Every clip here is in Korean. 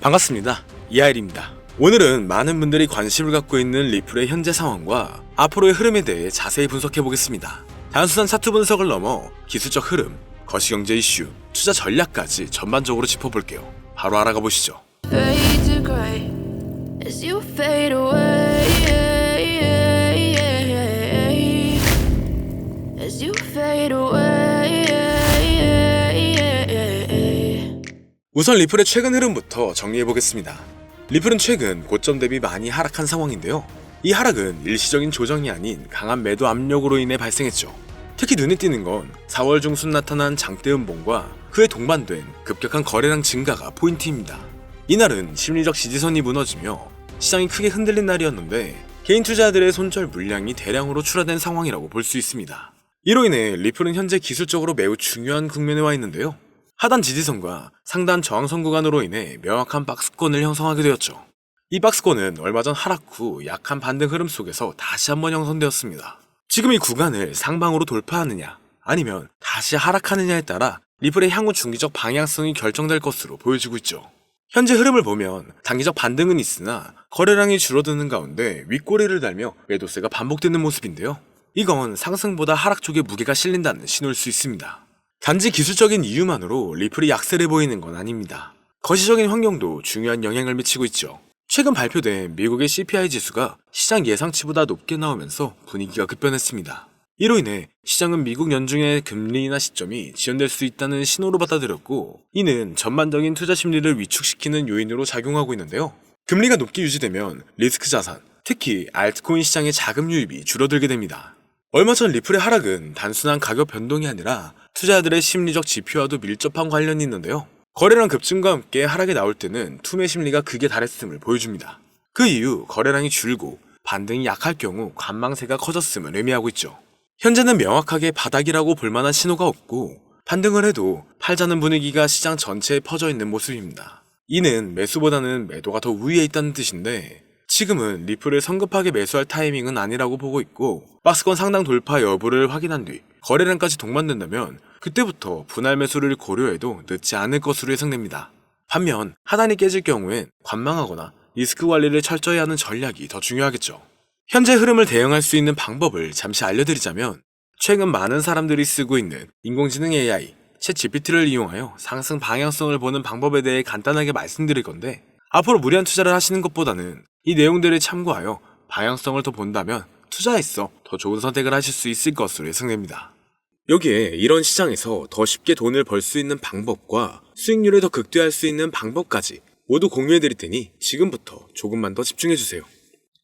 반갑습니다. 이하일입니다. 오늘은 많은 분들이 관심을 갖고 있는 리플의 현재 상황과 앞으로의 흐름에 대해 자세히 분석해보겠습니다. 단순한 차트 분석을 넘어 기술적 흐름, 거시경제 이슈, 투자 전략까지 전반적으로 짚어볼게요. 바로 알아가 보시죠. Fade to gray as you fade away. As you fade away. 우선 리플의 최근 흐름부터 정리해보겠습니다. 리플은 최근 고점 대비 많이 하락한 상황인데요. 이 하락은 일시적인 조정이 아닌 강한 매도 압력으로 인해 발생했죠. 특히 눈에 띄는 건 4월 중순 나타난 장대 음봉과 그에 동반된 급격한 거래량 증가가 포인트입니다. 이날은 심리적 지지선이 무너지며 시장이 크게 흔들린 날이었는데 개인 투자자들의 손절 물량이 대량으로 출하된 상황이라고 볼 수 있습니다. 이로 인해 리플은 현재 기술적으로 매우 중요한 국면에 와 있는데요. 하단 지지선과 상단 저항선 구간으로 인해 명확한 박스권을 형성하게 되었죠. 이 박스권은 얼마 전 하락 후 약한 반등 흐름 속에서 다시 한번 형성되었습니다. 지금 이 구간을 상방으로 돌파하느냐 아니면 다시 하락하느냐에 따라 리플의 향후 중기적 방향성이 결정될 것으로 보여지고 있죠. 현재 흐름을 보면 단기적 반등은 있으나 거래량이 줄어드는 가운데 윗꼬리를 달며 매도세가 반복되는 모습인데요. 이건 상승보다 하락 쪽에 무게가 실린다는 신호일 수 있습니다. 단지 기술적인 이유만으로 리플이 약세를 보이는 건 아닙니다. 거시적인 환경도 중요한 영향을 미치고 있죠. 최근 발표된 미국의 CPI 지수가 시장 예상치보다 높게 나오면서 분위기가 급변했습니다. 이로 인해 시장은 미국 연준의 금리 인하 시점이 지연될 수 있다는 신호로 받아들였고, 이는 전반적인 투자 심리를 위축시키는 요인으로 작용하고 있는데요. 금리가 높게 유지되면 리스크 자산, 특히 알트코인 시장의 자금 유입이 줄어들게 됩니다. 얼마 전 리플의 하락은 단순한 가격 변동이 아니라 투자자들의 심리적 지표와도 밀접한 관련이 있는데요. 거래량 급증과 함께 하락이 나올 때는 투매 심리가 극에 달했음을 보여줍니다. 그 이후 거래량이 줄고 반등이 약할 경우 관망세가 커졌음을 의미하고 있죠. 현재는 명확하게 바닥이라고 볼만한 신호가 없고 반등을 해도 팔자는 분위기가 시장 전체에 퍼져 있는 모습입니다. 이는 매수보다는 매도가 더 우위에 있다는 뜻인데, 지금은 리플을 성급하게 매수할 타이밍은 아니라고 보고 있고, 박스권 상당 돌파 여부를 확인한 뒤 거래량까지 동반된다면 그때부터 분할 매수를 고려해도 늦지 않을 것으로 예상됩니다. 반면 하단이 깨질 경우엔 관망하거나 리스크 관리를 철저히 하는 전략이 더 중요하겠죠. 현재 흐름을 대응할 수 있는 방법을 잠시 알려드리자면, 최근 많은 사람들이 쓰고 있는 인공지능 AI, 챗 GPT를 이용하여 상승 방향성을 보는 방법에 대해 간단하게 말씀드릴 건데, 앞으로 무리한 투자를 하시는 것보다는 이 내용들을 참고하여 방향성을 더 본다면 투자에 있어 더 좋은 선택을 하실 수 있을 것으로 예상됩니다. 여기에 이런 시장에서 더 쉽게 돈을 벌 수 있는 방법과 수익률을 더 극대화할 수 있는 방법까지 모두 공유해드릴 테니 지금부터 조금만 더 집중해주세요.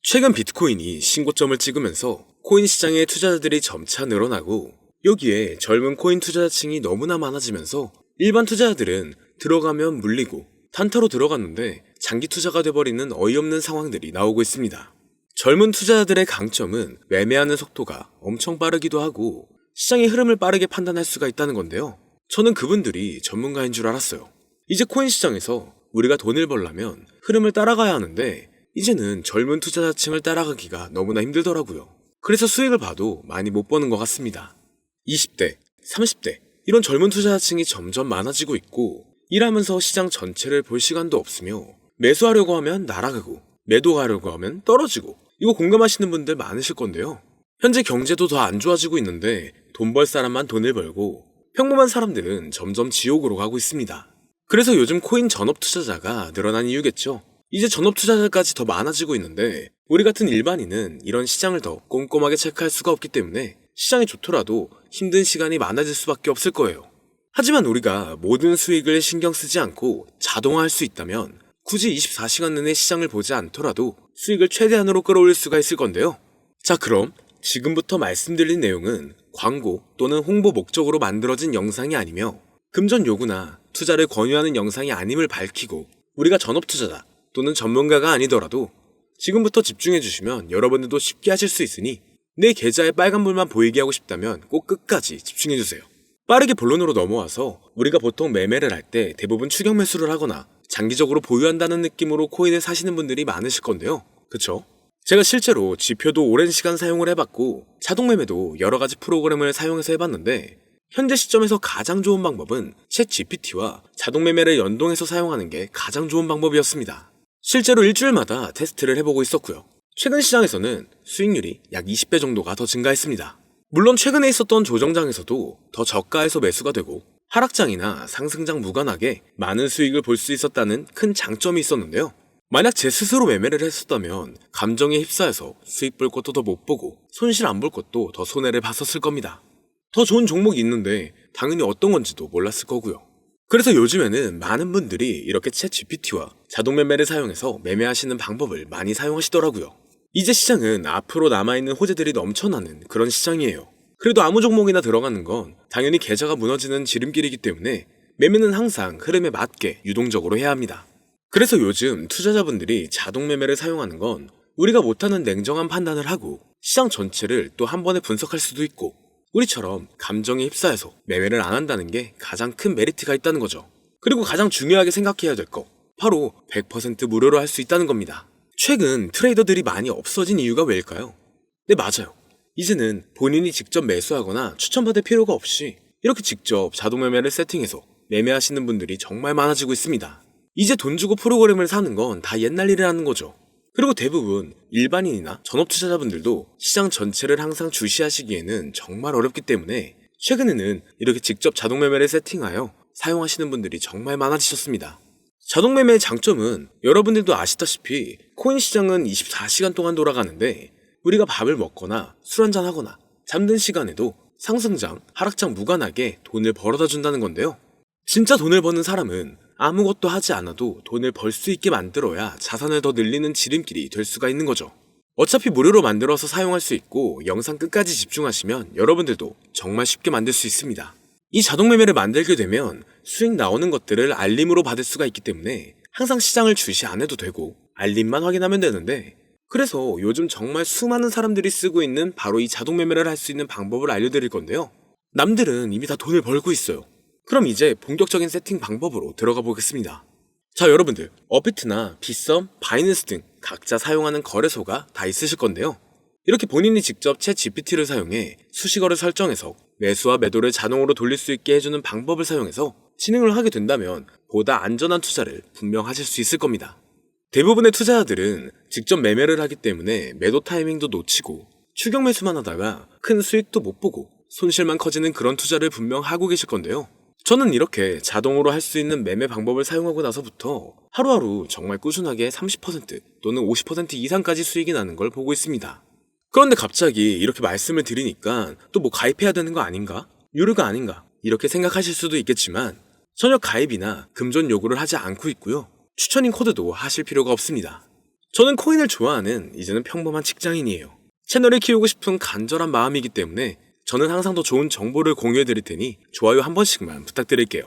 최근 비트코인이 신고점을 찍으면서 코인 시장의 투자자들이 점차 늘어나고, 여기에 젊은 코인 투자자층이 너무나 많아지면서 일반 투자자들은 들어가면 물리고 단타로 들어갔는데 장기 투자가 돼버리는 어이없는 상황들이 나오고 있습니다. 젊은 투자자들의 강점은 매매하는 속도가 엄청 빠르기도 하고 시장의 흐름을 빠르게 판단할 수가 있다는 건데요. 저는 그분들이 전문가인 줄 알았어요. 이제 코인 시장에서 우리가 돈을 벌려면 흐름을 따라가야 하는데, 이제는 젊은 투자자층을 따라가기가 너무나 힘들더라고요. 그래서 수익을 봐도 많이 못 버는 것 같습니다. 20대, 30대 이런 젊은 투자자층이 점점 많아지고 있고, 일하면서 시장 전체를 볼 시간도 없으며 매수하려고 하면 날아가고 매도하려고 하면 떨어지고, 이거 공감하시는 분들 많으실 건데요. 현재 경제도 더 안 좋아지고 있는데 돈 벌 사람만 돈을 벌고 평범한 사람들은 점점 지옥으로 가고 있습니다. 그래서 요즘 코인 전업 투자자가 늘어난 이유겠죠. 이제 전업 투자자까지 더 많아지고 있는데 우리 같은 일반인은 이런 시장을 더 꼼꼼하게 체크할 수가 없기 때문에 시장이 좋더라도 힘든 시간이 많아질 수밖에 없을 거예요. 하지만 우리가 모든 수익을 신경 쓰지 않고 자동화할 수 있다면 굳이 24시간 내내 시장을 보지 않더라도 수익을 최대한으로 끌어올릴 수가 있을 건데요. 자, 그럼 지금부터 말씀드린 내용은 광고 또는 홍보 목적으로 만들어진 영상이 아니며 금전 요구나 투자를 권유하는 영상이 아님을 밝히고, 우리가 전업 투자자 또는 전문가가 아니더라도 지금부터 집중해 주시면 여러분들도 쉽게 하실 수 있으니, 내 계좌에 빨간불만 보이게 하고 싶다면 꼭 끝까지 집중해 주세요. 빠르게 본론으로 넘어와서, 우리가 보통 매매를 할 때 대부분 추격 매수를 하거나 장기적으로 보유한다는 느낌으로 코인을 사시는 분들이 많으실 건데요. 그쵸? 제가 실제로 지표도 오랜 시간 사용을 해봤고 자동 매매도 여러 가지 프로그램을 사용해서 해봤는데, 현재 시점에서 가장 좋은 방법은 챗 GPT와 자동 매매를 연동해서 사용하는 게 가장 좋은 방법이었습니다. 실제로 일주일마다 테스트를 해보고 있었고요. 최근 시장에서는 수익률이 약 20배 정도가 더 증가했습니다. 물론 최근에 있었던 조정장에서도 더 저가에서 매수가 되고 하락장이나 상승장 무관하게 많은 수익을 볼 수 있었다는 큰 장점이 있었는데요. 만약 제 스스로 매매를 했었다면 감정에 휩싸여서 수익 볼 것도 더 못 보고 손실 안 볼 것도 더 손해를 봤었을 겁니다. 더 좋은 종목이 있는데 당연히 어떤 건지도 몰랐을 거고요. 그래서 요즘에는 많은 분들이 이렇게 챗 GPT와 자동 매매를 사용해서 매매하시는 방법을 많이 사용하시더라고요. 이제 시장은 앞으로 남아있는 호재들이 넘쳐나는 그런 시장이에요. 그래도 아무 종목이나 들어가는 건 당연히 계좌가 무너지는 지름길이기 때문에 매매는 항상 흐름에 맞게 유동적으로 해야 합니다. 그래서 요즘 투자자분들이 자동 매매를 사용하는 건 우리가 못하는 냉정한 판단을 하고 시장 전체를 또 한 번에 분석할 수도 있고 우리처럼 감정에 휩싸여서 매매를 안 한다는 게 가장 큰 메리트가 있다는 거죠. 그리고 가장 중요하게 생각해야 될 거 바로 100% 무료로 할 수 있다는 겁니다. 최근 트레이더들이 많이 없어진 이유가 왜일까요? 네, 맞아요. 이제는 본인이 직접 매수하거나 추천받을 필요가 없이 이렇게 직접 자동 매매를 세팅해서 매매하시는 분들이 정말 많아지고 있습니다. 이제 돈 주고 프로그램을 사는 건 다 옛날 일이라는 거죠. 그리고 대부분 일반인이나 전업 투자자분들도 시장 전체를 항상 주시하시기에는 정말 어렵기 때문에 최근에는 이렇게 직접 자동 매매를 세팅하여 사용하시는 분들이 정말 많아지셨습니다. 자동 매매의 장점은 여러분들도 아시다시피 코인 시장은 24시간 동안 돌아가는데 우리가 밥을 먹거나 술 한잔 하거나 잠든 시간에도 상승장, 하락장 무관하게 돈을 벌어다 준다는 건데요. 진짜 돈을 버는 사람은 아무것도 하지 않아도 돈을 벌 수 있게 만들어야 자산을 더 늘리는 지름길이 될 수가 있는 거죠. 어차피 무료로 만들어서 사용할 수 있고 영상 끝까지 집중하시면 여러분들도 정말 쉽게 만들 수 있습니다. 이 자동 매매를 만들게 되면 수익 나오는 것들을 알림으로 받을 수가 있기 때문에 항상 시장을 주시 안 해도 되고 알림만 확인하면 되는데 그래서 요즘 정말 수많은 사람들이 쓰고 있는 바로 이 자동 매매를 할 수 있는 방법을 알려드릴 건데요. 남들은 이미 다 돈을 벌고 있어요. 그럼 이제 본격적인 세팅 방법으로 들어가 보겠습니다. 자, 여러분들 업비트나 빗썸, 바이낸스 등 각자 사용하는 거래소가 다 있으실 건데요. 이렇게 본인이 직접 챗 GPT를 사용해 수식어를 설정해서 매수와 매도를 자동으로 돌릴 수 있게 해주는 방법을 사용해서 진행을 하게 된다면 보다 안전한 투자를 분명 하실 수 있을 겁니다. 대부분의 투자자들은 직접 매매를 하기 때문에 매도 타이밍도 놓치고 추격 매수만 하다가 큰 수익도 못 보고 손실만 커지는 그런 투자를 분명 하고 계실 건데요. 저는 이렇게 자동으로 할 수 있는 매매 방법을 사용하고 나서부터 하루하루 정말 꾸준하게 30% 또는 50% 이상까지 수익이 나는 걸 보고 있습니다. 그런데 갑자기 이렇게 말씀을 드리니까 또 뭐 가입해야 되는 거 아닌가? 유료가 아닌가? 이렇게 생각하실 수도 있겠지만 전혀 가입이나 금전 요구를 하지 않고 있고요. 추천인 코드도 하실 필요가 없습니다. 저는 코인을 좋아하는 이제는 평범한 직장인이에요. 채널을 키우고 싶은 간절한 마음이기 때문에 저는 항상 더 좋은 정보를 공유해 드릴 테니 좋아요 한 번씩만 부탁드릴게요.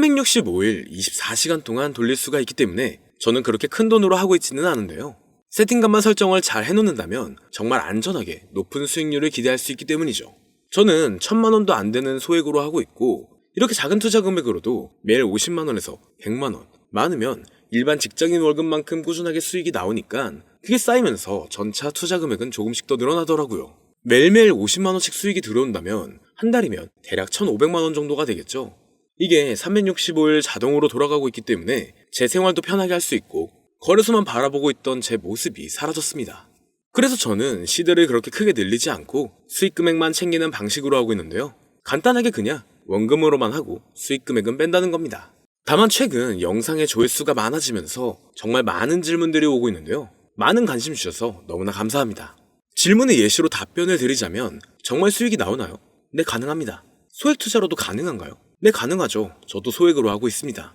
365일 24시간 동안 돌릴 수가 있기 때문에 저는 그렇게 큰 돈으로 하고 있지는 않은데요. 세팅값만 설정을 잘 해놓는다면 정말 안전하게 높은 수익률을 기대할 수 있기 때문이죠. 저는 1000만원도 안 되는 소액으로 하고 있고 이렇게 작은 투자 금액으로도 매일 50만원에서 100만원, 많으면 일반 직장인 월급만큼 꾸준하게 수익이 나오니까 그게 쌓이면서 전차 투자 금액은 조금씩 더 늘어나더라고요. 매일매일 50만원씩 수익이 들어온다면 한 달이면 대략 1500만원 정도가 되겠죠. 이게 365일 자동으로 돌아가고 있기 때문에 제 생활도 편하게 할 수 있고 거래소만 바라보고 있던 제 모습이 사라졌습니다. 그래서 저는 시대를 그렇게 크게 늘리지 않고 수익 금액만 챙기는 방식으로 하고 있는데요. 간단하게 그냥 원금으로만 하고 수익 금액은 뺀다는 겁니다. 다만 최근 영상의 조회수가 많아지면서 정말 많은 질문들이 오고 있는데요. 많은 관심 주셔서 너무나 감사합니다. 질문의 예시로 답변을 드리자면 정말 수익이 나오나요? 네, 가능합니다. 소액 투자로도 가능한가요? 네, 가능하죠. 저도 소액으로 하고 있습니다.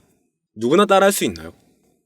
누구나 따라할 수 있나요?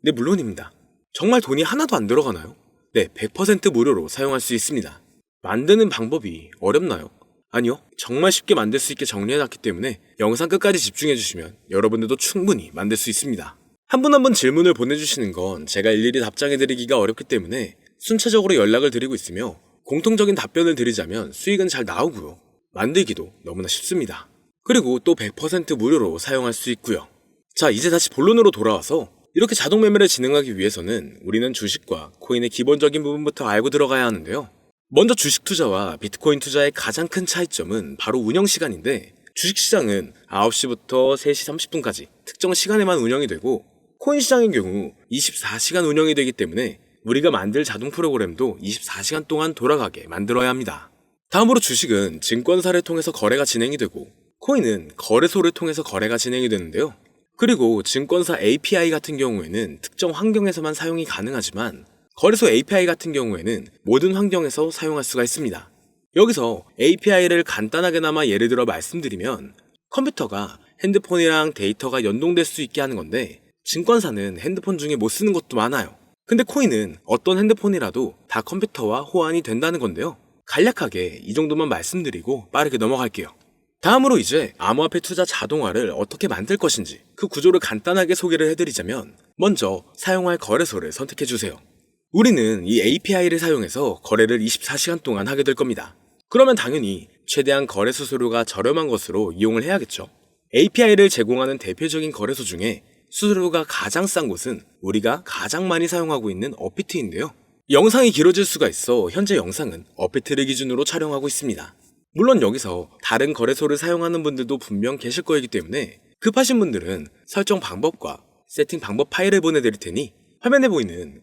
네, 물론입니다. 정말 돈이 하나도 안 들어가나요? 네, 100% 무료로 사용할 수 있습니다. 만드는 방법이 어렵나요? 아니요, 정말 쉽게 만들 수 있게 정리해놨기 때문에 영상 끝까지 집중해주시면 여러분들도 충분히 만들 수 있습니다. 한 분 한 분 질문을 보내주시는 건 제가 일일이 답장해드리기가 어렵기 때문에 순차적으로 연락을 드리고 있으며 공통적인 답변을 드리자면 수익은 잘 나오고요. 만들기도 너무나 쉽습니다. 그리고 또 100% 무료로 사용할 수 있고요. 자, 이제 다시 본론으로 돌아와서 이렇게 자동 매매를 진행하기 위해서는 우리는 주식과 코인의 기본적인 부분부터 알고 들어가야 하는데요. 먼저 주식 투자와 비트코인 투자의 가장 큰 차이점은 바로 운영 시간인데 주식시장은 9시부터 3시 30분까지 특정 시간에만 운영이 되고 코인 시장의 경우 24시간 운영이 되기 때문에 우리가 만들 자동 프로그램도 24시간 동안 돌아가게 만들어야 합니다. 다음으로 주식은 증권사를 통해서 거래가 진행이 되고 코인은 거래소를 통해서 거래가 진행이 되는데요. 그리고 증권사 API 같은 경우에는 특정 환경에서만 사용이 가능하지만 거래소 API 같은 경우에는 모든 환경에서 사용할 수가 있습니다. 여기서 API를 간단하게나마 예를 들어 말씀드리면 컴퓨터가 핸드폰이랑 데이터가 연동될 수 있게 하는 건데 증권사는 핸드폰 중에 못 쓰는 것도 많아요. 근데 코인은 어떤 핸드폰이라도 다 컴퓨터와 호환이 된다는 건데요. 간략하게 이 정도만 말씀드리고 빠르게 넘어갈게요. 다음으로 이제 암호화폐 투자 자동화를 어떻게 만들 것인지 그 구조를 간단하게 소개를 해드리자면 먼저 사용할 거래소를 선택해주세요. 우리는 이 API를 사용해서 거래를 24시간 동안 하게 될 겁니다. 그러면 당연히 최대한 거래 수수료가 저렴한 것으로 이용을 해야겠죠. API를 제공하는 대표적인 거래소 중에 수수료가 가장 싼 곳은 우리가 가장 많이 사용하고 있는 업비트인데요. 영상이 길어질 수가 있어 현재 영상은 업비트를 기준으로 촬영하고 있습니다. 물론 여기서 다른 거래소를 사용하는 분들도 분명 계실 거이기 때문에 급하신 분들은 설정 방법과 세팅 방법 파일을 보내드릴 테니 화면에 보이는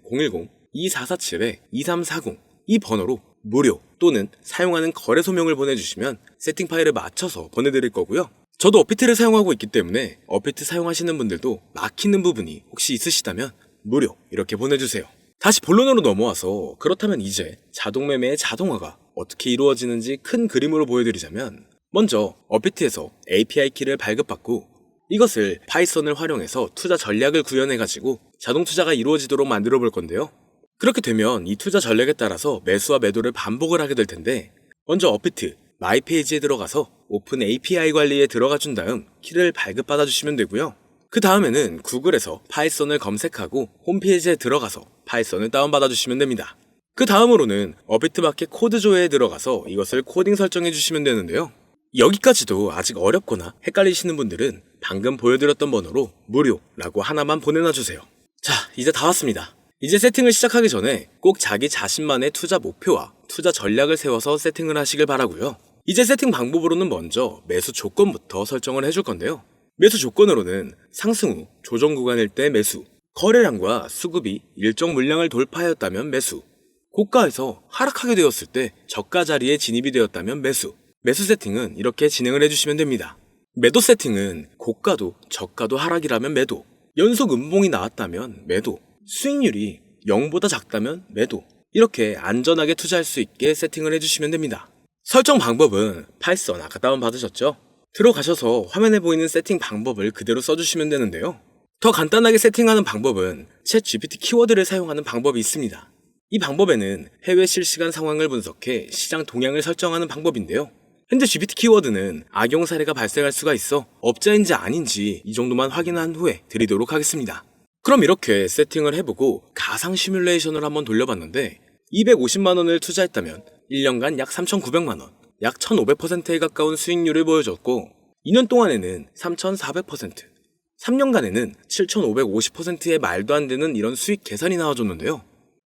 010-2447-2340 이 번호로 무료 또는 사용하는 거래소명을 보내주시면 세팅 파일을 맞춰서 보내드릴 거고요. 저도 업비트를 사용하고 있기 때문에 업비트 사용하시는 분들도 막히는 부분이 혹시 있으시다면 무료 이렇게 보내주세요. 다시 본론으로 넘어와서 그렇다면 이제 자동매매의 자동화가 어떻게 이루어지는지 큰 그림으로 보여드리자면 먼저 업비트에서 API 키를 발급받고 이것을 파이썬을 활용해서 투자 전략을 구현해가지고 자동 투자가 이루어지도록 만들어 볼 건데요. 그렇게 되면 이 투자 전략에 따라서 매수와 매도를 반복을 하게 될 텐데 먼저 업비트 마이 페이지에 들어가서 오픈 API 관리에 들어가 준 다음 키를 발급받아 주시면 되고요. 그 다음에는 구글에서 파이썬을 검색하고 홈페이지에 들어가서 파이썬을 다운받아 주시면 됩니다. 그 다음으로는 업비트 마켓 코드 조회에 들어가서 이것을 코딩 설정해 주시면 되는데요. 여기까지도 아직 어렵거나 헷갈리시는 분들은 방금 보여드렸던 번호로 무료라고 하나만 보내놔 주세요. 자, 이제 다 왔습니다. 이제 세팅을 시작하기 전에 꼭 자기 자신만의 투자 목표와 투자 전략을 세워서 세팅을 하시길 바라고요. 이제 세팅 방법으로는 먼저 매수 조건부터 설정을 해줄 건데요. 매수 조건으로는 상승 후 조정 구간일 때 매수, 거래량과 수급이 일정 물량을 돌파하였다면 매수, 고가에서 하락하게 되었을 때 저가 자리에 진입이 되었다면 매수, 매수 세팅은 이렇게 진행을 해주시면 됩니다. 매도 세팅은 고가도 저가도 하락이라면 매도, 연속 음봉이 나왔다면 매도, 수익률이 0보다 작다면 매도, 이렇게 안전하게 투자할 수 있게 세팅을 해주시면 됩니다. 설정 방법은 파이썬 아까 다운받으셨죠? 들어가셔서 화면에 보이는 세팅 방법을 그대로 써주시면 되는데요. 더 간단하게 세팅하는 방법은 챗 GPT 키워드를 사용하는 방법이 있습니다. 이 방법에는 해외 실시간 상황을 분석해 시장 동향을 설정하는 방법인데요. 현재 GPT 키워드는 악용 사례가 발생할 수가 있어 업자인지 아닌지 이 정도만 확인한 후에 드리도록 하겠습니다. 그럼 이렇게 세팅을 해보고 가상 시뮬레이션을 한번 돌려봤는데 250만원을 투자했다면 1년간 약 3,900만원, 약 1,500%에 가까운 수익률을 보여줬고 2년 동안에는 3,400%, 3년간에는 7,550%의 말도 안 되는 이런 수익 계산이 나와줬는데요.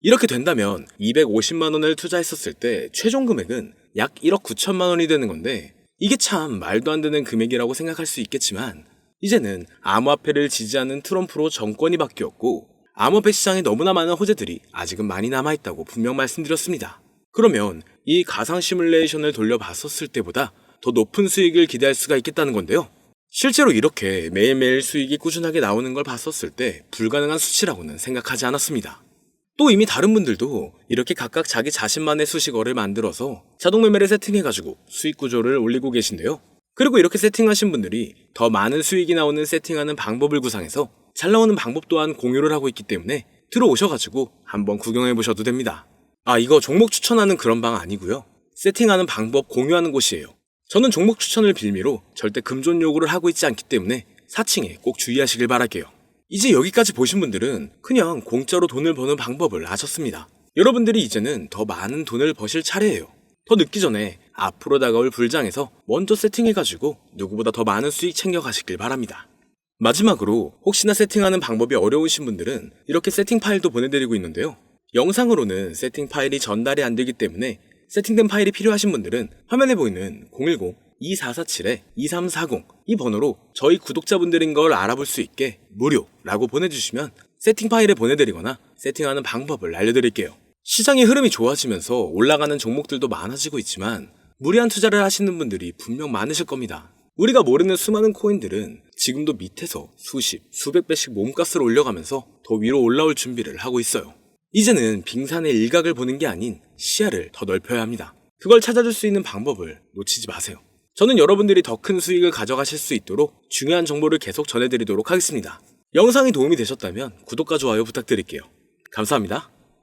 이렇게 된다면 250만원을 투자했었을 때 최종 금액은 약 1억 9천만원이 되는 건데 이게 참 말도 안 되는 금액이라고 생각할 수 있겠지만 이제는 암호화폐를 지지하는 트럼프로 정권이 바뀌었고 암호화폐 시장에 너무나 많은 호재들이 아직은 많이 남아있다고 분명 말씀드렸습니다. 그러면 이 가상 시뮬레이션을 돌려봤었을 때보다 더 높은 수익을 기대할 수가 있겠다는 건데요. 실제로 이렇게 매일매일 수익이 꾸준하게 나오는 걸 봤었을 때 불가능한 수치라고는 생각하지 않았습니다. 또 이미 다른 분들도 이렇게 각각 자기 자신만의 수식어를 만들어서 자동 매매를 세팅해가지고 수익 구조를 올리고 계신데요. 그리고 이렇게 세팅하신 분들이 더 많은 수익이 나오는 세팅하는 방법을 구상해서 잘 나오는 방법 또한 공유를 하고 있기 때문에 들어오셔가지고 한번 구경해보셔도 됩니다. 아, 이거 종목 추천하는 그런 방 아니고요. 세팅하는 방법 공유하는 곳이에요. 저는 종목 추천을 빌미로 절대 금전 요구를 하고 있지 않기 때문에 사칭에 꼭 주의하시길 바랄게요. 이제 여기까지 보신 분들은 그냥 공짜로 돈을 버는 방법을 아셨습니다. 여러분들이 이제는 더 많은 돈을 버실 차례예요. 더 늦기 전에 앞으로 다가올 불장에서 먼저 세팅해가지고 누구보다 더 많은 수익 챙겨가시길 바랍니다. 마지막으로 혹시나 세팅하는 방법이 어려우신 분들은 이렇게 세팅 파일도 보내드리고 있는데요. 영상으로는 세팅 파일이 전달이 안 되기 때문에 세팅된 파일이 필요하신 분들은 화면에 보이는 2447-2340 이 번호로 저희 구독자분들인 걸 알아볼 수 있게 무료라고 보내주시면 세팅 파일에 보내드리거나 세팅하는 방법을 알려드릴게요. 시장의 흐름이 좋아지면서 올라가는 종목들도 많아지고 있지만 무리한 투자를 하시는 분들이 분명 많으실 겁니다. 우리가 모르는 수많은 코인들은 지금도 밑에서 수십, 수백 배씩 몸값을 올려가면서 더 위로 올라올 준비를 하고 있어요. 이제는 빙산의 일각을 보는 게 아닌 시야를 더 넓혀야 합니다. 그걸 찾아줄 수 있는 방법을 놓치지 마세요. 저는 여러분들이 더 큰 수익을 가져가실 수 있도록 중요한 정보를 계속 전해드리도록 하겠습니다. 영상이 도움이 되셨다면 구독과 좋아요 부탁드릴게요. 감사합니다.